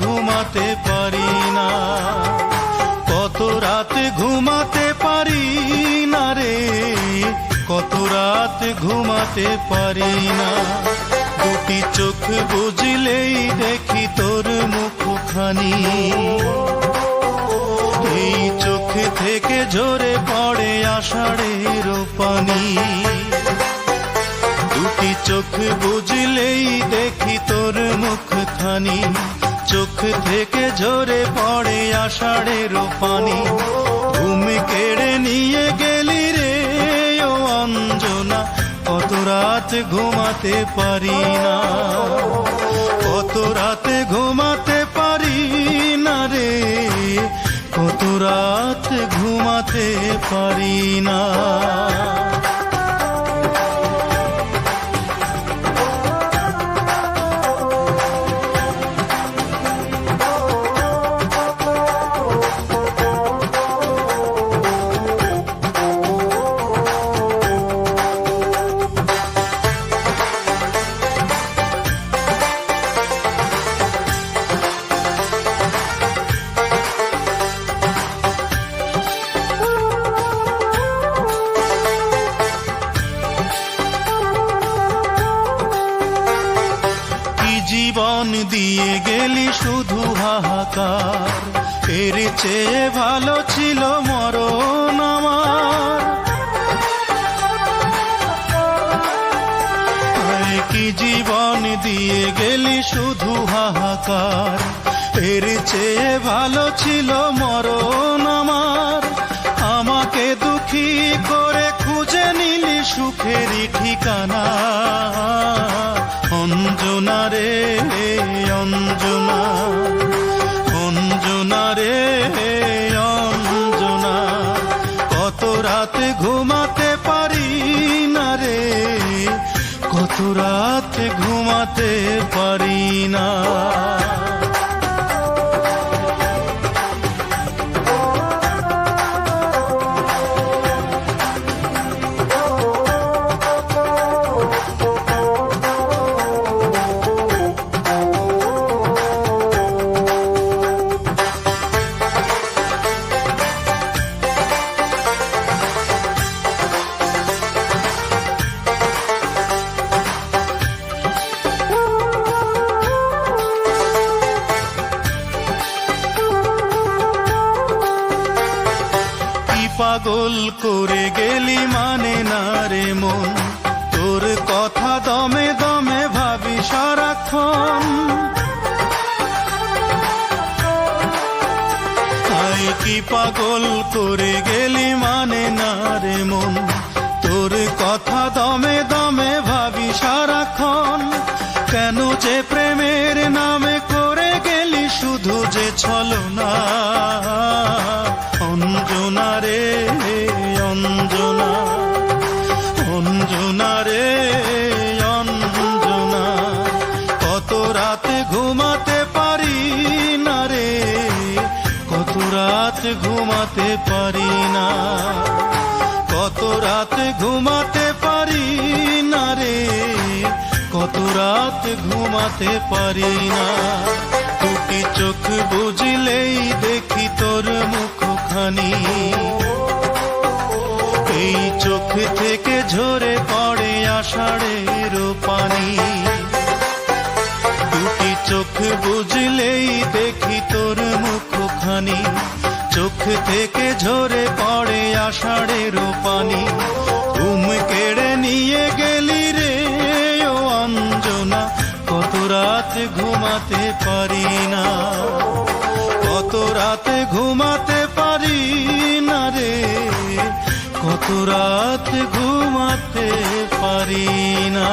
ঘুমাতে পারি না, কত রাত ঘুমাতে পারি না রে, কত রাত ঘুমাতে পারি না। দুটি চোখ বুঝলেই দেখি তোর মুখখানি, এই চোখ থেকে ঝরে পড়ে আষাঢ়ের পানি। দুটি চোখ বুঝলেই দেখি তোর মুখখানি, চোখ থেকে ঝরে পড়ে আষাঢ়ের পানি। ঘুম কেড়ে নিয়ে গেলি রে ও অঞ্জনা, কত রাত ঘুমাতে পারি না, কত রাত ঘুমাতে পারি না রে, কত রাত ঘুমাতে পারি না। জীবন দিয়ে গেলি শুধু হাহাকার, এর চেয়ে ভালো ছিল মরণ আমার। কি জীবন দিয়ে গেলি শুধু হাহাকার, এর চেয়ে ভালো ছিল মরণ আমার। আমাকে দুঃখী করে খুঁজে নিলি সুখেরই ঠিকানা, অঞ্জনা রে অঞ্জনা, অঞ্জনা রে অঞ্জনা। কত রাত ঘুমাতে পারি না রে, কত রাত ঘুমাতে পারি না। পাগল করে গেলি মানে না রে মন, তোর কথা দমে দমে ভাবি সারাক্ষণ। আয় কি পাগল করে গেলি মানে না রে মন, তোর কথা দমে দমে ভাবি সারাক্ষণ। কেন যে প্রেমের নামে করে গেলি শুধু যে ছলনা, অঞ্জনা রে অঞ্জনা, অঞ্জনা রে অঞ্জনা। কত রাত ঘুমাতে পারি না রে, কত রাত ঘুমাতে পারি না, কত রাত ঘুমাতে পারি না রে, কত রাত ঘুমাতে পারি না। দুটি চোখ বুঝলেই দেখি তোর মুখখানি, এই চোখ থেকে ঝরে পড়ে আষাঢ়ের পানি। দুটি চোখ বুঝলেই দেখি তোর মুখখানি, চোখ থেকে ঝরে পড়ে আষাঢ়ের পানি। ঘুম কেড়ে নিয়ে গেলি রে ও অঞ্জনা, কত রাত ঘুমাতে পারি না, কত রাত ঘুমাতে পারি না রে, কত রাত ঘুমাতে পারি না।